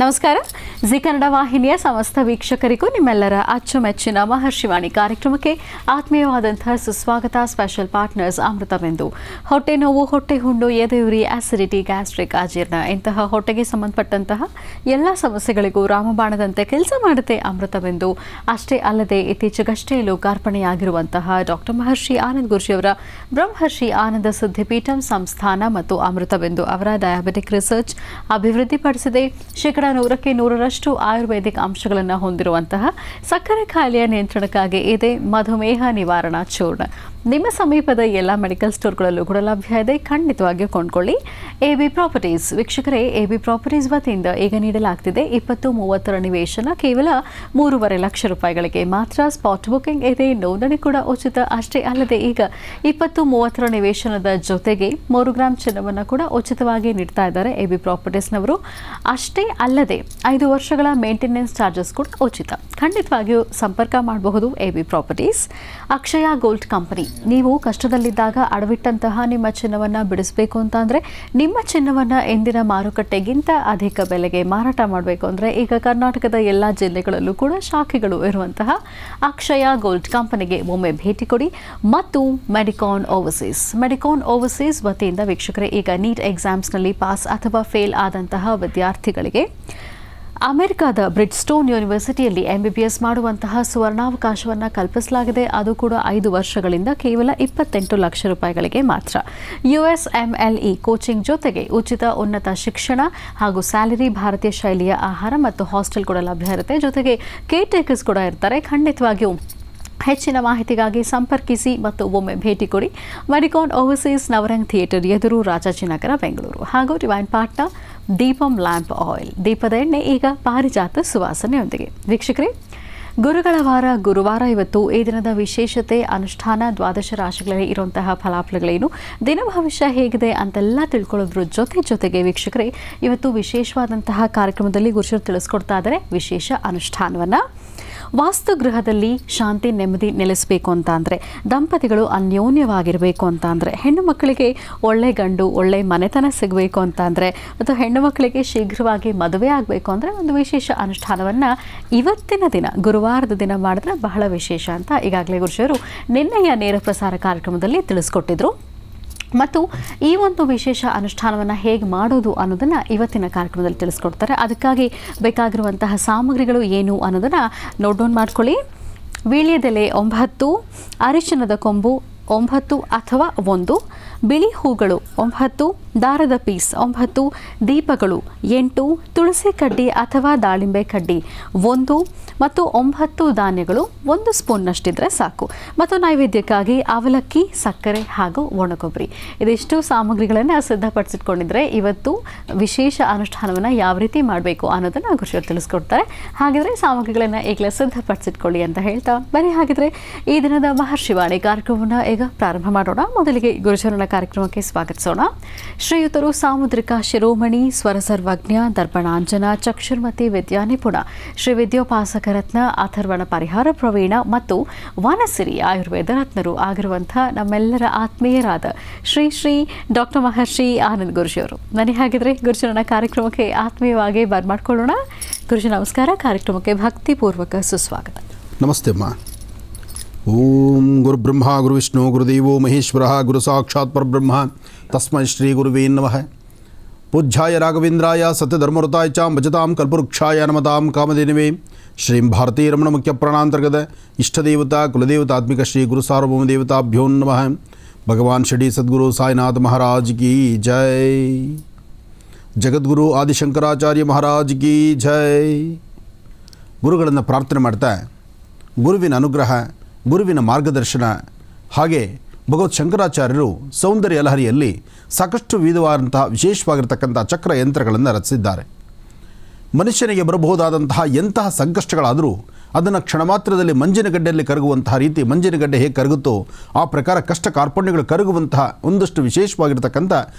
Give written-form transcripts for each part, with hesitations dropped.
ನಮಸ್ಕಾರ. ಜಿ ಕನ್ನಡ ವಾಹಿನಿಯ ಸಮಸ್ತ ವೀಕ್ಷಕರಿಗೂ ನಿಮ್ಮೆಲ್ಲರ ಅಚ್ಚುಮೆಚ್ಚಿನ ಮಹರ್ಷಿವಾಣಿ ಕಾರ್ಯಕ್ರಮಕ್ಕೆ ಆತ್ಮೀಯವಾದಂತಹ ಸುಸ್ವಾಗತ. ಸ್ಪೆಷಲ್ ಪಾರ್ಟ್ನರ್ಸ್ ಅಮೃತವೆಂದು. ಹೊಟ್ಟೆ ನೋವು, ಹೊಟ್ಟೆ ಹುಣ್ಣು, ಎದೆಯುರಿ, ಆಸಿಡಿಟಿ, ಗ್ಯಾಸ್ಟ್ರಿಕ್, ಅಜೀರ್ಣ ಇಂತಹ ಹೊಟ್ಟೆಗೆ ಸಂಬಂಧಪಟ್ಟಂತಹ ಎಲ್ಲ ಸಮಸ್ಯೆಗಳಿಗೂ ರಾಮಬಾಣದಂತೆ ಕೆಲಸ ಮಾಡುತ್ತೆ ಅಮೃತವೆಂದು. ಅಷ್ಟೇ ಅಲ್ಲದೆ ಇತ್ತೀಚೆಗಷ್ಟೇ ಲೋಕಾರ್ಪಣೆಯಾಗಿರುವಂತಹ ಡಾಕ್ಟರ್ ಮಹರ್ಷಿ ಆನಂದ್ ಗುರೂಜಿಯವರ ಬ್ರಹ್ಮರ್ಷಿ ಆನಂದ ಸಿದ್ಧಿಪೀಠಂ ಸಂಸ್ಥಾನ ಮತ್ತು ಅಮೃತವೆಂದು ಅವರ ಡಯಾಬಿಟಿಕ್ ರಿಸರ್ಚ್ ಅಭಿವೃದ್ಧಿಪಡಿಸಿದೆ. 100% ಆಯುರ್ವೇದಿಕ್ ಅಂಶಗಳನ್ನು ಹೊಂದಿರುವಂತಹ ಸಕ್ಕರೆ ಕಾಯಿಲೆಯ ನಿಯಂತ್ರಣಕ್ಕಾಗಿ ಇದೆ ಮಧುಮೇಹ ನಿವಾರಣಾ ಚೂರ್ಣ. ನಿಮ್ಮ ಸಮೀಪದ ಎಲ್ಲ ಮೆಡಿಕಲ್ ಸ್ಟೋರ್ಗಳಲ್ಲೂ ಕೂಡ ಲಭ್ಯ ಇದೆ. ಖಂಡಿತವಾಗಿಯೂ ಕೊಂಡ್ಕೊಳ್ಳಿ. AB ಪ್ರಾಪರ್ಟೀಸ್ ವೀಕ್ಷಕರೇ, AB ಪ್ರಾಪರ್ಟೀಸ್ ವತಿಯಿಂದ ಈಗ ನೀಡಲಾಗ್ತಿದೆ 20-30 ನಿವೇಶನ ಕೇವಲ 3.5 ಲಕ್ಷ ರೂಪಾಯಿಗಳಿಗೆ ಮಾತ್ರ. ಸ್ಪಾಟ್ ಬುಕಿಂಗ್ ಇದೆ, ನೋಂದಣಿ ಕೂಡ ಉಚಿತ. ಅಷ್ಟೇ ಅಲ್ಲದೆ ಈಗ 20-30 ನಿವೇಶನದ ಜೊತೆಗೆ 3 ಗ್ರಾಂ ಚಿನ್ನವನ್ನು ಕೂಡ ಉಚಿತವಾಗಿ ನೀಡ್ತಾ ಇದ್ದಾರೆ AB ಪ್ರಾಪರ್ಟೀಸ್ನವರು. ಅಷ್ಟೇ ಅಲ್ಲದೆ 5 ವರ್ಷಗಳ ಮೇಂಟೆನೆನ್ಸ್ ಚಾರ್ಜಸ್ ಕೂಡ ಉಚಿತ. ಖಂಡಿತವಾಗಿಯೂ ಸಂಪರ್ಕ ಮಾಡಬಹುದು AB ಪ್ರಾಪರ್ಟೀಸ್. ಅಕ್ಷಯ ಗೋಲ್ಡ್ ಕಂಪನಿ, ನೀವು ಕಷ್ಟದಲ್ಲಿದ್ದಾಗ ಅಡವಿಟ್ಟಂತಹ ನಿಮ್ಮ ಚಿನ್ನವನ್ನು ಬಿಡಿಸಬೇಕು ಅಂತ ಅಂದರೆ, ನಿಮ್ಮ ಚಿನ್ನವನ್ನು ಎಂದಿನ ಮಾರುಕಟ್ಟೆಗಿಂತ ಅಧಿಕ ಬೆಲೆಗೆ ಮಾರಾಟ ಮಾಡಬೇಕು ಅಂದರೆ ಈಗ ಕರ್ನಾಟಕದ ಎಲ್ಲ ಜಿಲ್ಲೆಗಳಲ್ಲೂ ಕೂಡ ಶಾಖೆಗಳು ಇರುವಂತಹ ಅಕ್ಷಯ ಗೋಲ್ಡ್ ಕಂಪನಿಗೆ ಒಮ್ಮೆ ಭೇಟಿ ಕೊಡಿ. ಮತ್ತು ಮೆಡಿಕಾನ್ ಓವರ್ಸೀಸ್ ವತಿಯಿಂದ ವೀಕ್ಷಕರೇ, ಈಗ ನೀಟ್ ಎಕ್ಸಾಮ್ಸ್ನಲ್ಲಿ ಪಾಸ್ ಅಥವಾ ಫೇಲ್ ಆದಂತಹ ವಿದ್ಯಾರ್ಥಿಗಳಿಗೆ ಅಮೆರಿಕಾದ ಬ್ರಿಡ್ಜ್ಸ್ಟೋನ್ ಯೂನಿವರ್ಸಿಟಿಯಲ್ಲಿ MBBS ಮಾಡುವಂತಹ ಸುವರ್ಣಾವಕಾಶವನ್ನು ಕಲ್ಪಿಸಲಾಗಿದೆ. ಅದು ಕೂಡ 5 ವರ್ಷಗಳಿಂದ ಕೇವಲ 28 ಲಕ್ಷ ರೂಪಾಯಿಗಳಿಗೆ ಮಾತ್ರ. USMLE ಕೋಚಿಂಗ್ ಜೊತೆಗೆ ಉಚಿತ ಉನ್ನತ ಶಿಕ್ಷಣ ಹಾಗೂ ಸ್ಯಾಲರಿ, ಭಾರತೀಯ ಶೈಲಿಯ ಆಹಾರ ಮತ್ತು ಹಾಸ್ಟೆಲ್ ಕೂಡ ಲಭ್ಯ ಇರುತ್ತೆ. ಜೊತೆಗೆ ಕೇರ್ ಟೇಕರ್ಸ್ ಕೂಡ ಇರ್ತಾರೆ. ಖಂಡಿತವಾಗಿಯೂ ಹೆಚ್ಚಿನ ಮಾಹಿತಿಗಾಗಿ ಸಂಪರ್ಕಿಸಿ ಮತ್ತು ಒಮ್ಮೆ ಭೇಟಿ ಕೊಡಿ. ಮೆಡಿಕಾನ್ ಓವರ್ಸೀಸ್, ನವರಂಗ್ ಥಿಯೇಟರ್ ಎದುರು, ರಾಜಾಜಿನಗರ, ಬೆಂಗಳೂರು. ಹಾಗೂ divine partner Deepam lamp oil, ದೀಪದ ಎಣ್ಣೆ ಈಗ ಪಾರಿಜಾತ ಸುವಾಸನೆಯೊಂದಿಗೆ. ವೀಕ್ಷಕರೇ, ಗುರುಗಳ ವಾರ ಗುರುವಾರ ಇವತ್ತು. ಈ ದಿನದ ವಿಶೇಷತೆ, ಅನುಷ್ಠಾನ, ದ್ವಾದಶ ರಾಶಿಗಳಲ್ಲಿ ಇರುವಂತಹ ಫಲಾಫಲಗಳೇನು, ದಿನ ಭವಿಷ್ಯ ಹೇಗಿದೆ ಅಂತೆಲ್ಲ ತಿಳ್ಕೊಳ್ಳೋದ್ರ ಜೊತೆಗೆ ವೀಕ್ಷಕರೇ, ಇವತ್ತು ವಿಶೇಷವಾದಂತಹ ಕಾರ್ಯಕ್ರಮದಲ್ಲಿ ಗುರುಜರು ತಿಳಿಸ್ಕೊಡ್ತಾ ಇದ್ದಾರೆ ವಿಶೇಷ ಅನುಷ್ಠಾನವನ್ನು. ವಾಸ್ತುಗೃಹದಲ್ಲಿ ಶಾಂತಿ, ನೆಮ್ಮದಿ ನೆಲೆಸಬೇಕು ಅಂತ ಅಂದರೆ, ದಂಪತಿಗಳು ಅನ್ಯೋನ್ಯವಾಗಿರಬೇಕು ಅಂತ ಅಂದರೆ, ಹೆಣ್ಣು ಮಕ್ಕಳಿಗೆ ಒಳ್ಳೆ ಗಂಡು, ಒಳ್ಳೆ ಮನೆತನ ಸಿಗಬೇಕು ಅಂತ ಅಂದರೆ, ಮತ್ತು ಹೆಣ್ಣು ಮಕ್ಕಳಿಗೆ ಶೀಘ್ರವಾಗಿ ಮದುವೆ ಆಗಬೇಕು ಅಂದರೆ ಒಂದು ವಿಶೇಷ ಅನುಷ್ಠಾನವನ್ನು ಇವತ್ತಿನ ದಿನ, ಗುರುವಾರದ ದಿನ ಮಾಡಿದ್ರೆ ಬಹಳ ವಿಶೇಷ ಅಂತ ಈಗಾಗಲೇ ಗುರುಜರು ನಿನ್ನೆಯ ನೇರ ಪ್ರಸಾರ ಕಾರ್ಯಕ್ರಮದಲ್ಲಿ ತಿಳಿಸ್ಕೊಟ್ಟಿದ್ರು. ಮತ್ತು ಈ ಒಂದು ವಿಶೇಷ ಅನುಷ್ಠಾನವನ್ನು ಹೇಗೆ ಮಾಡೋದು ಅನ್ನೋದನ್ನು ಇವತ್ತಿನ ಕಾರ್ಯಕ್ರಮದಲ್ಲಿ ತಿಳಿಸ್ಕೊಡ್ತಾರೆ. ಅದಕ್ಕಾಗಿ ಬೇಕಾಗಿರುವಂತಹ ಸಾಮಗ್ರಿಗಳು ಏನು ಅನ್ನೋದನ್ನು ನೋಟ್ ಡೌನ್ ಮಾಡ್ಕೊಳ್ಳಿ. ವೀಳ್ಯದೆಲೆ 9, ಅರಿಶಿಣದ ಕೊಂಬು 9 ಅಥವಾ 1, ಬಿಳಿ ಹೂಗಳು 9, ದಾರದ ಪೀಸ್ 9, ದೀಪಗಳು 8, ತುಳಸಿ ಕಡ್ಡಿ ಅಥವಾ ದಾಳಿಂಬೆ ಕಡ್ಡಿ 1 ಮತ್ತು 9 ಧಾನ್ಯಗಳು 1 ಸ್ಪೂನ್ನಷ್ಟಿದ್ರೆ ಸಾಕು. ಮತ್ತು ನೈವೇದ್ಯಕ್ಕಾಗಿ ಅವಲಕ್ಕಿ, ಸಕ್ಕರೆ ಹಾಗೂ ಒಣಕೊಬ್ಬರಿ, ಇದಿಷ್ಟು ಸಾಮಗ್ರಿಗಳನ್ನು ಸಿದ್ಧಪಡಿಸಿಟ್ಕೊಂಡಿದ್ರೆ ಇವತ್ತು ವಿಶೇಷ ಅನುಷ್ಠಾನವನ್ನು ಯಾವ ರೀತಿ ಮಾಡಬೇಕು ಅನ್ನೋದನ್ನು ಗುರುಜರು ತಿಳಿಸ್ಕೊಡ್ತಾರೆ. ಹಾಗಿದ್ರೆ ಸಾಮಗ್ರಿಗಳನ್ನು ಈಗಲೇ ಸಿದ್ಧಪಡಿಸಿಟ್ಕೊಳ್ಳಿ ಅಂತ ಹೇಳ್ತಾ, ಬನ್ನಿ ಹಾಗಿದ್ರೆ ಈ ದಿನದ ಮಹರ್ಷಿವಾಣಿ ಕಾರ್ಯಕ್ರಮವನ್ನು ಈಗ ಪ್ರಾರಂಭ ಮಾಡೋಣ. ಮೊದಲಿಗೆ ಗುರುಜರನ ಕಾರ್ಯಕ್ರಮಕ್ಕೆ ಸ್ವಾಗತಿಸೋಣ. ಶ್ರೀಯುತರು ಸಾಮುದ್ರಿಕ ಶಿರೋಮಣಿ, ಸ್ವರ ಸರ್ವಜ್ಞ, ದರ್ಪಣಾಂಜನ, ಚಕ್ಷುರ್ಮತಿ ವಿದ್ಯಾನಿಪುಣ, ಶ್ರೀ ವಿದ್ಯೋಪಾಸಕ ರತ್ನ, ಅಥರ್ವಣ ಪರಿಹಾರ ಪ್ರವೀಣ ಮತ್ತು ವನಸಿರಿ ಆಯುರ್ವೇದ ರತ್ನರು ಆಗಿರುವಂಥ ನಮ್ಮೆಲ್ಲರ ಆತ್ಮೀಯರಾದ ಶ್ರೀ ಡಾಕ್ಟರ್ ಮಹರ್ಷಿ ಆನಂದ್ ಗುರೂಜಿಯವರು. ನನಗೆ ಹಾಗಿದ್ರೆ ಗುರುಜರನ ಕಾರ್ಯಕ್ರಮಕ್ಕೆ ಆತ್ಮೀಯವಾಗಿ ಬರ್ಮಾಡ್ಕೊಳ್ಳೋಣ. ಗುರುಜಿ ನಮಸ್ಕಾರ. ಕಾರ್ಯಕ್ರಮಕ್ಕೆ ಭಕ್ತಿಪೂರ್ವಕ ಸುಸ್ವಾಗತ. ನಮಸ್ತೆ ಅಮ್ಮ. ಓಂ ಗುರು ಬ್ರಹ್ಮ ಗುರು ವಿಷ್ಣು ಗುರುದೇವೋ ಮಹೇಶ್ವರ ಗುರು ಸಾಕ್ಷಾತ್ ಪರಬ್ರಹ್ಮ ತಸ್ಮೈ ಶ್ರೀ ಗುರುವೇ ನಮಃ. ಪೂಜ್ಯಾಯ ರಾಘವೇಂದ್ರಾಯ ಸತ್ಯಧರ್ಮರತಾಯ ಚ ಭಜತಾಂ ಕಲ್ಪವೃಕ್ಷಾಯ ನಮತಾಂ ಕಾಮಧೇನವೇ ಶ್ರೀಂ ಭಾರತೀ ರಮಣ ಮುಖ್ಯ ಪ್ರಾಣಾಂತರ್ಗತ ಇಷ್ಟದೇವತಾ ಕುಲದೇವತಾತ್ಮಿಕ ಶ್ರೀ ಗುರು ಸಾರ್ವಭೌಮ ದೇವತಾಭ್ಯೋ ನಮಃ. ಭಗವಾನ್ ಶ್ರೀ ಸದ್ಗುರು ಸಾಯಿನಾಥ ಮಹಾರಾಜ್ ಕಿ ಜೈ. ಜಗದ್ಗುರು ಆದಿಶಂಕರಾಚಾರ್ಯ ಮಹಾರಾಜ್ ಕಿ ಜೈ. ಗುರುಗಳನ್ನು ಪ್ರಾರ್ಥನೆ ಮಾಡ್ತಾ, ಗುರುವಿನ ಅನುಗ್ರಹ, ಗುರುವಿನ ಮಾರ್ಗದರ್ಶನ, ಹಾಗೆ ಭಗವತ್ ಶಂಕರಾಚಾರ್ಯರು ಸೌಂದರ್ಯ ಲಹರಿಯಲ್ಲಿ ಸಾಕಷ್ಟು ವಿಧವಾದಂತಹ ವಿಶೇಷವಾಗಿರ್ತಕ್ಕಂಥ ಚಕ್ರ ಯಂತ್ರಗಳನ್ನು ರಚಿಸಿದ್ದಾರೆ. ಮನುಷ್ಯನಿಗೆ ಬರಬಹುದಾದಂತಹ ಎಂತಹ ಸಂಕಷ್ಟಗಳಾದರೂ ಅದನ್ನು ಕ್ಷಣ ಮಾತ್ರದಲ್ಲಿ ಮಂಜಿನಗಡ್ಡೆಯಲ್ಲಿ ಕರಗುವಂತಹ ರೀತಿ, ಮಂಜಿನಗಡ್ಡೆ ಹೇಗೆ ಕರಗುತ್ತೋ ಆ ಪ್ರಕಾರ ಕಷ್ಟ ಕಾರ್ಪಣ್ಯಗಳು ಕರಗುವಂತಹ ಒಂದಷ್ಟು ವಿಶೇಷವಾಗಿರ್ತಕ್ಕಂಥ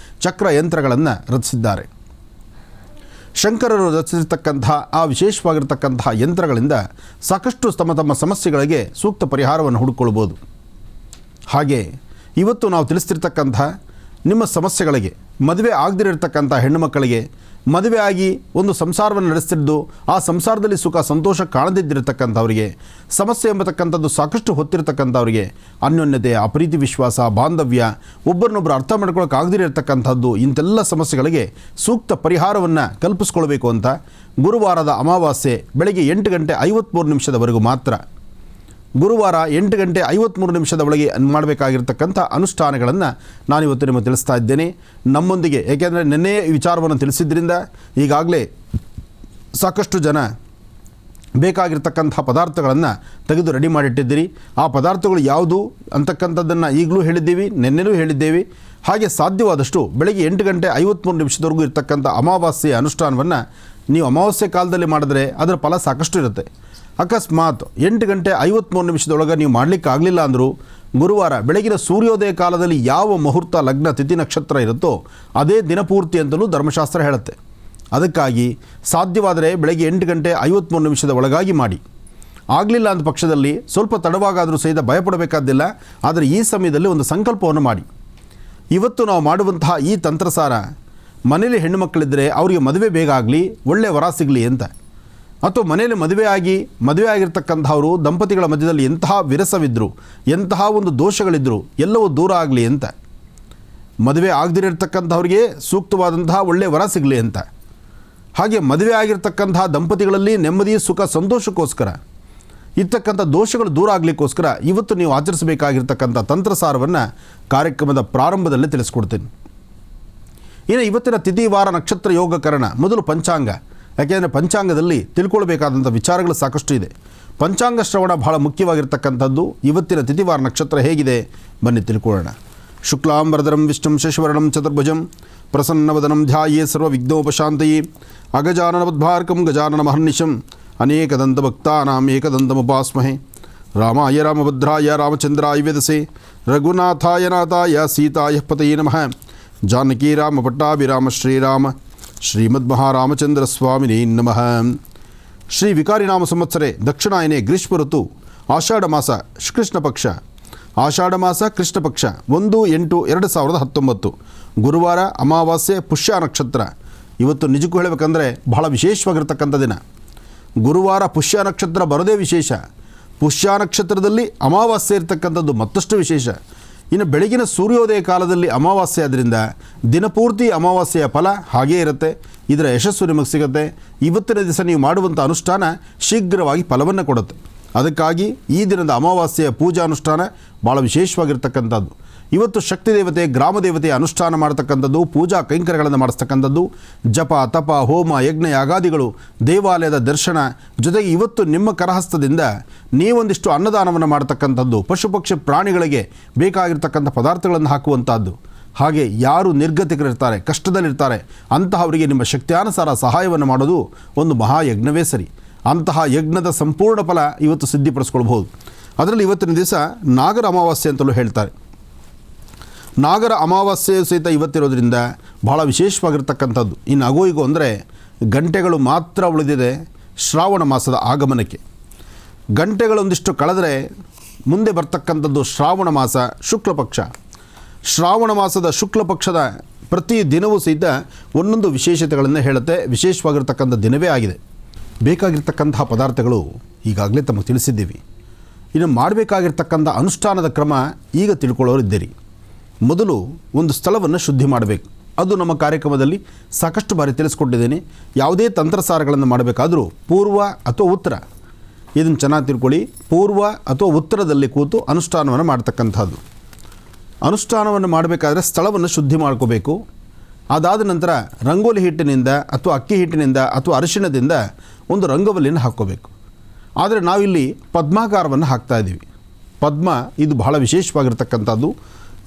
ಚಕ್ರ ಯಂತ್ರಗಳನ್ನು ರಚಿಸಿದ್ದಾರೆ. ಶಂಕರರು ರಚಿಸಿರ್ತಕ್ಕಂತಹ ಆ ವಿಶೇಷವಾಗಿರ್ತಕ್ಕಂತಹ ಯಂತ್ರಗಳಿಂದ ಸಾಕಷ್ಟು ತಮ್ಮ ಸಮಸ್ಯೆಗಳಿಗೆ ಸೂಕ್ತ ಪರಿಹಾರವನ್ನು ಹುಡುಕೊಳ್ಬೋದು. ಹಾಗೆ ಇವತ್ತು ನಾವು ತಿಳಿಸ್ತಿರ್ತಕ್ಕಂಥ ನಿಮ್ಮ ಸಮಸ್ಯೆಗಳಿಗೆ, ಮದುವೆ ಆಗದಿರತಕ್ಕಂಥ ಹೆಣ್ಣುಮಕ್ಕಳಿಗೆ, ಮದುವೆ ಆಗಿ ಒಂದು ಸಂಸಾರವನ್ನು ನಡೆಸ್ತಿದ್ದು ಆ ಸಂಸಾರದಲ್ಲಿ ಸುಖ ಸಂತೋಷ ಕಾಣದಿದ್ದಿರತಕ್ಕಂಥವರಿಗೆ, ಸಮಸ್ಯೆ ಎಂಬತಕ್ಕಂಥದ್ದು ಸಾಕಷ್ಟು ಹೊತ್ತಿರತಕ್ಕಂಥವರಿಗೆ, ಅನ್ಯೋನ್ಯತೆ, ಅಪ್ರೀತಿ ವಿಶ್ವಾಸ, ಬಾಂಧವ್ಯ, ಒಬ್ಬರನ್ನೊಬ್ಬರು ಅರ್ಥ ಮಾಡ್ಕೊಳ್ಳೋಕ್ಕಾಗದಿರತಕ್ಕಂಥದ್ದು, ಇಂಥೆಲ್ಲ ಸಮಸ್ಯೆಗಳಿಗೆ ಸೂಕ್ತ ಪರಿಹಾರವನ್ನು ಕಲ್ಪಿಸ್ಕೊಳ್ಬೇಕು ಅಂತ ಗುರುವಾರದ ಅಮಾವಾಸ್ಯೆ ಬೆಳಗ್ಗೆ 8:53 ಮಾತ್ರ, ಗುರುವಾರ 8:53 ಒಳಗೆ ಮಾಡಬೇಕಾಗಿರ್ತಕ್ಕಂಥ ಅನುಷ್ಠಾನಗಳನ್ನು ನಾನಿವತ್ತು ನಿಮಗೆ ತಿಳಿಸ್ತಾ ಇದ್ದೇನೆ. ನಮ್ಮೊಂದಿಗೆ, ಏಕೆಂದರೆ ನಿನ್ನೆ ಈ ವಿಚಾರವನ್ನು ತಿಳಿಸಿದ್ರಿಂದ ಈಗಾಗಲೇ ಸಾಕಷ್ಟು ಜನ ಬೇಕಾಗಿರ್ತಕ್ಕಂಥ ಪದಾರ್ಥಗಳನ್ನು ತೆಗೆದು ರೆಡಿ ಮಾಡಿಟ್ಟಿದ್ದೀರಿ. ಆ ಪದಾರ್ಥಗಳು ಯಾವುದು ಅಂತಕ್ಕಂಥದ್ದನ್ನು ಈಗಲೂ ಹೇಳಿದ್ದೀವಿ, ನಿನ್ನೆನೂ ಹೇಳಿದ್ದೇವೆ. ಹಾಗೆ ಸಾಧ್ಯವಾದಷ್ಟು ಬೆಳಗ್ಗೆ 8:53 ಇರ್ತಕ್ಕಂಥ ಅಮಾವಾಸ್ಯೆಯ ಅನುಷ್ಠಾನವನ್ನು ನೀವು ಅಮಾವಾಸ್ಯೆ ಕಾಲದಲ್ಲಿ ಮಾಡಿದ್ರೆ ಅದರ ಫಲ ಸಾಕಷ್ಟು ಇರುತ್ತೆ. ಅಕಸ್ಮಾತ್ 8:53 ನೀವು ಮಾಡಲಿಕ್ಕಾಗಲಿಲ್ಲ ಅಂದರೂ ಗುರುವಾರ ಬೆಳಗಿನ ಸೂರ್ಯೋದಯ ಕಾಲದಲ್ಲಿ ಯಾವ ಮುಹೂರ್ತ, ಲಗ್ನ, ತಿಥಿ, ನಕ್ಷತ್ರ ಇರುತ್ತೋ ಅದೇ ದಿನಪೂರ್ತಿ ಅಂತಲೂ ಧರ್ಮಶಾಸ್ತ್ರ ಹೇಳುತ್ತೆ. ಅದಕ್ಕಾಗಿ ಸಾಧ್ಯವಾದರೆ ಬೆಳಗ್ಗೆ 8:53 ಮಾಡಿ. ಆಗಲಿಲ್ಲ ಅಂದ ಪಕ್ಷದಲ್ಲಿ ಸ್ವಲ್ಪ ತಡವಾಗಾದರೂ ಸಹಿತ ಭಯಪಡಬೇಕಾದ್ದಿಲ್ಲ. ಆದರೆ ಈ ಸಮಯದಲ್ಲಿ ಒಂದು ಸಂಕಲ್ಪವನ್ನು ಮಾಡಿ. ಇವತ್ತು ನಾವು ಮಾಡುವಂತಹ ಈ ತಂತ್ರಸಾರ ಮನೇಲಿ ಹೆಣ್ಣುಮಕ್ಕಳಿದ್ದರೆ ಅವರಿಗೆ ಮದುವೆ ಬೇಗ ಆಗಲಿ, ಒಳ್ಳೆಯ ವರ ಸಿಗಲಿ ಅಂತ, ಅಥವಾ ಮನೆಯಲ್ಲಿ ಮದುವೆ ಆಗಿರ್ತಕ್ಕಂಥವರು ದಂಪತಿಗಳ ಮಧ್ಯದಲ್ಲಿ ಎಂತಹ ವಿರಸವಿದ್ದರು, ಎಂತಹ ಒಂದು ದೋಷಗಳಿದ್ದರು ಎಲ್ಲವೂ ದೂರ ಆಗಲಿ ಅಂತ, ಮದುವೆ ಆಗದಿರತಕ್ಕಂಥವ್ರಿಗೆ ಸೂಕ್ತವಾದಂತಹ ಒಳ್ಳೆಯ ವರ ಸಿಗಲಿ ಅಂತ, ಹಾಗೆ ಮದುವೆ ಆಗಿರ್ತಕ್ಕಂತಹ ದಂಪತಿಗಳಲ್ಲಿ ನೆಮ್ಮದಿ, ಸುಖ, ಸಂತೋಷಕ್ಕೋಸ್ಕರ ಇರ್ತಕ್ಕಂಥ ದೋಷಗಳು ದೂರ ಆಗಲಿಕ್ಕೋಸ್ಕರ ಇವತ್ತು ನೀವು ಆಚರಿಸಬೇಕಾಗಿರ್ತಕ್ಕಂಥ ತಂತ್ರಸಾರವನ್ನು ಕಾರ್ಯಕ್ರಮದ ಪ್ರಾರಂಭದಲ್ಲೇ ತಿಳಿಸ್ಕೊಡ್ತೀನಿ. ಇನ್ನು ಇವತ್ತಿನ ತಿಥಿ, ವಾರ, ನಕ್ಷತ್ರ, ಯೋಗ, ಕರಣ, ಮೊದಲು ಪಂಚಾಂಗ. ಯಾಕೆಂದರೆ ಪಂಚಾಂಗದಲ್ಲಿ ತಿಳ್ಕೊಳ್ಬೇಕಾದಂಥ ವಿಚಾರಗಳು ಸಾಕಷ್ಟು ಇದೆ. ಪಂಚಾಂಗ ಶ್ರವಣ ಬಹಳ ಮುಖ್ಯವಾಗಿರ್ತಕ್ಕಂಥದ್ದು. ಇವತ್ತಿನ ತಿಥಿವಾರ ನಕ್ಷತ್ರ ಹೇಗಿದೆ ಬನ್ನಿ ತಿಳ್ಕೊಳ್ಳೋಣ. ಶುಕ್ಲಾಂಬರಧರಂ ವಿಷ್ಣುಂ ಶಶಿವರ್ಣಂ ಚತುರ್ಭುಜಂ ಪ್ರಸನ್ನವದನಂ ಧ್ಯಾಯೇ ಸರ್ವವಿಘ್ನೋಪಶಾಂತಯೇ ಅಗಜಾನನವದ್ಭಾರ್ಕಂ ಗಜಾನನ ಮಹರ್ನಿಶಂ ಅನೇಕದಂತಭಕ್ತಾನಾಂ ಏಕದಂತಮುಪಾಸ್ಮಹೇ ರಾಮಾಯ ರಾಮಭದ್ರಾಯ ರಾಮಚಂದ್ರಾಯ ವೇದಸೇ ರಘುನಾಥಾಯ ನಾಥಾಯ ಸೀತಾಯ ಪತಯೇ ನಮಃ ಜಾನಕಿ ರಾಮ ಪಟ್ಟಾಭಿರಾಮ ಶ್ರೀರಾಮ ಶ್ರೀಮದ್ಮಹಾರಾಮಚಂದ್ರ ಸ್ವಾಮಿನೇ ನಮಃ. ಶ್ರೀ ವಿಕಾರಿನಾಮ ಸಂವತ್ಸರೆ ದಕ್ಷಿಣಾಯನೆ ಗ್ರೀಷ್ಮ ಋತು ಆಷಾಢ ಮಾಸ ಕೃಷ್ಣ ಪಕ್ಷ, ಆಷಾಢ ಮಾಸ ಕೃಷ್ಣ ಪಕ್ಷ 1/8/2019 ಗುರುವಾರ, ಅಮಾವಾಸ್ಯೆ, ಪುಷ್ಯ ನಕ್ಷತ್ರ. ಇವತ್ತು ನಿಜಕ್ಕೂ ಹೇಳಬೇಕಂದ್ರೆ ಬಹಳ ವಿಶೇಷವಾಗಿರ್ತಕ್ಕಂಥ ದಿನ. ಗುರುವಾರ ಪುಷ್ಯ ನಕ್ಷತ್ರ ಬರೋದೇ ವಿಶೇಷ. ಪುಷ್ಯ ನಕ್ಷತ್ರದಲ್ಲಿ ಅಮಾವಾಸ್ಯೆ ಇರ್ತಕ್ಕಂಥದ್ದು ಮತ್ತಷ್ಟು ವಿಶೇಷ. ಇನ್ನು ಬೆಳಗಿನ ಸೂರ್ಯೋದಯ ಕಾಲದಲ್ಲಿ ಅಮಾವಾಸ್ಯೆ ಆದ್ದರಿಂದ ದಿನಪೂರ್ತಿ ಅಮಾವಾಸ್ಯೆಯ ಫಲ ಹಾಗೇ ಇರುತ್ತೆ. ಇದರ ಯಶಸ್ಸು ನಿಮಗೆ ಸಿಗುತ್ತೆ. ಇವತ್ತಿನ ದಿವಸ ನೀವು ಮಾಡುವಂಥ ಅನುಷ್ಠಾನ ಶೀಘ್ರವಾಗಿ ಫಲವನ್ನು ಕೊಡುತ್ತೆ. ಅದಕ್ಕಾಗಿ ಈ ದಿನದ ಅಮಾವಾಸ್ಯೆಯ ಪೂಜಾನುಷ್ಠಾನ ಭಾಳ ವಿಶೇಷವಾಗಿರ್ತಕ್ಕಂಥದ್ದು. ಇವತ್ತು ಶಕ್ತಿ ದೇವತೆ, ಗ್ರಾಮ ದೇವತೆಯ ಅನುಷ್ಠಾನ ಮಾಡ್ತಕ್ಕಂಥದ್ದು, ಪೂಜಾ ಕೈಂಕರ್ಯಗಳನ್ನು ಮಾಡಿಸ್ತಕ್ಕಂಥದ್ದು, ಜಪ, ತಪ, ಹೋಮ, ಯಜ್ಞ, ಯಾಗಾದಿಗಳು, ದೇವಾಲಯದ ದರ್ಶನ, ಜೊತೆಗೆ ಇವತ್ತು ನಿಮ್ಮ ಕರಹಸ್ತದಿಂದ ನೀವೊಂದಿಷ್ಟು ಅನ್ನದಾನವನ್ನು ಮಾಡ್ತಕ್ಕಂಥದ್ದು, ಪಶು ಪಕ್ಷಿ ಪ್ರಾಣಿಗಳಿಗೆ ಬೇಕಾಗಿರ್ತಕ್ಕಂಥ ಪದಾರ್ಥಗಳನ್ನು ಹಾಕುವಂಥದ್ದು. ಹಾಗೆ ಯಾರು ನಿರ್ಗತಿಕರಿರ್ತಾರೆ, ಕಷ್ಟದಲ್ಲಿರ್ತಾರೆ ಅಂತಹವರಿಗೆ ನಿಮ್ಮ ಶಕ್ತಿಯಾನುಸಾರ ಸಹಾಯವನ್ನು ಮಾಡೋದು ಒಂದು ಮಹಾಯಜ್ಞವೇ ಸರಿ. ಅಂತಹ ಯಜ್ಞದ ಸಂಪೂರ್ಣ ಫಲ ಇವತ್ತು ಸಿದ್ಧಿಪಡಿಸ್ಕೊಳ್ಬೋದು. ಅದರಲ್ಲಿ ಇವತ್ತಿನ ದಿವಸ ನಾಗರ ಅಮಾವಾಸ್ಯೆ ಅಂತಲೂ ಹೇಳ್ತಾರೆ. ನಾಗರ ಅಮಾವಾಸ್ಯೆ ಸಹಿತ ಇವತ್ತಿರೋದ್ರಿಂದ ಬಹಳ ವಿಶೇಷವಾಗಿರ್ತಕ್ಕಂಥದ್ದು. ಇನ್ನು ಅಗೋಯಿಗೋ ಅಂದರೆ ಗಂಟೆಗಳು ಮಾತ್ರ ಉಳಿದಿದೆ ಶ್ರಾವಣ ಮಾಸದ ಆಗಮನಕ್ಕೆ. ಗಂಟೆಗಳೊಂದಿಷ್ಟು ಕಳೆದರೆ ಮುಂದೆ ಬರ್ತಕ್ಕಂಥದ್ದು ಶ್ರಾವಣ ಮಾಸ ಶುಕ್ಲ ಪಕ್ಷ. ಶ್ರಾವಣ ಮಾಸದ ಶುಕ್ಲ ಪಕ್ಷದ ಪ್ರತಿ ದಿನವೂ ಸಹಿತ ಒಂದೊಂದು ವಿಶೇಷತೆಗಳನ್ನು ಹೇಳುತ್ತೆ. ವಿಶೇಷವಾಗಿರ್ತಕ್ಕಂಥ ದಿನವೇ ಆಗಿದೆ. ಬೇಕಾಗಿರ್ತಕ್ಕಂತಹ ಪದಾರ್ಥಗಳು ಈಗಾಗಲೇ ತಮಗೆ ತಿಳಿಸಿದ್ದೀವಿ. ಇನ್ನು ಮಾಡಬೇಕಾಗಿರ್ತಕ್ಕಂಥ ಅನುಷ್ಠಾನದ ಕ್ರಮ ಈಗ ತಿಳ್ಕೊಳ್ಳೋರಿದ್ದೀರಿ. ಮೊದಲು ಒಂದು ಸ್ಥಳವನ್ನು ಶುದ್ಧಿ ಮಾಡಬೇಕು. ಅದು ನಮ್ಮ ಕಾರ್ಯಕ್ರಮದಲ್ಲಿ ಸಾಕಷ್ಟು ಬಾರಿ ತಿಳಿಸ್ಕೊಟ್ಟಿದ್ದೇನೆ. ಯಾವುದೇ ತಂತ್ರಸಾರಗಳನ್ನು ಮಾಡಬೇಕಾದರೂ ಪೂರ್ವ ಅಥವಾ ಉತ್ತರ, ಇದನ್ನು ಚೆನ್ನಾಗಿ ತಿಳ್ಕೊಳ್ಳಿ. ಪೂರ್ವ ಅಥವಾ ಉತ್ತರದಲ್ಲಿ ಕೂತು ಅನುಷ್ಠಾನವನ್ನು ಮಾಡ್ತಕ್ಕಂಥದ್ದು. ಅನುಷ್ಠಾನವನ್ನು ಮಾಡಬೇಕಾದ್ರೆ ಸ್ಥಳವನ್ನು ಶುದ್ಧಿ ಮಾಡ್ಕೋಬೇಕು. ಅದಾದ ನಂತರ ರಂಗೋಲಿ ಹಿಟ್ಟಿನಿಂದ ಅಥವಾ ಅಕ್ಕಿ ಹಿಟ್ಟಿನಿಂದ ಅಥವಾ ಅರಿಶಿಣದಿಂದ ಒಂದು ರಂಗವಲ್ಲಿಯನ್ನು ಹಾಕ್ಕೋಬೇಕು. ಆದರೆ ನಾವಿಲ್ಲಿ ಪದ್ಮಾಕಾರವನ್ನು ಹಾಕ್ತಾಯಿದ್ದೀವಿ. ಪದ್ಮ ಇದು ಬಹಳ ವಿಶೇಷವಾಗಿರ್ತಕ್ಕಂಥದ್ದು.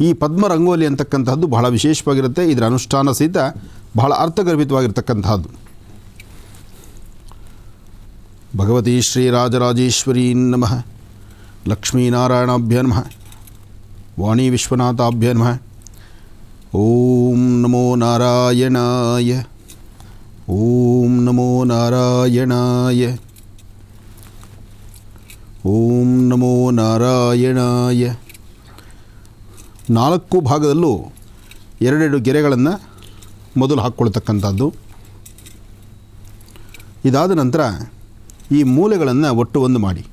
ಈ ಪದ್ಮ ರಂಗೋಲಿ ಅಂತಕ್ಕಂಥದ್ದು ಬಹಳ ವಿಶೇಷವಾಗಿರುತ್ತೆ. ಇದರ ಅನುಷ್ಠಾನ ಸಹಿತ ಬಹಳ ಅರ್ಥಗರ್ಭಿತವಾಗಿರ್ತಕ್ಕಂಥದ್ದು. ಭಗವತಿ ಶ್ರೀರಾಜರಾಜೇಶ್ವರಿ ನಮಃ, ಲಕ್ಷ್ಮೀನಾರಾಯಣಾಭ್ಯ ನಮಃ, ವಾಣಿ ವಿಶ್ವನಾಥಾಭ್ಯ ನಮಃ. ಓಂ ನಮೋ ನಾರಾಯಣಾಯ, ಓಂ ನಮೋ ನಾರಾಯಣಾಯ, ಓಂ ನಮೋ ನಾರಾಯಣಾಯ. 4 ಭಾಗದಲ್ಲೂ ಎರಡೆರಡು ಗೆರೆಗಳನ್ನು ಮೊದಲು ಹಾಕ್ಕೊಳ್ತಕ್ಕಂಥದ್ದು. ಇದಾದ ನಂತರ ಈ ಮೂಲೆಗಳನ್ನು ಒಟ್ಟು ಒಂದು ಮಾಡಿ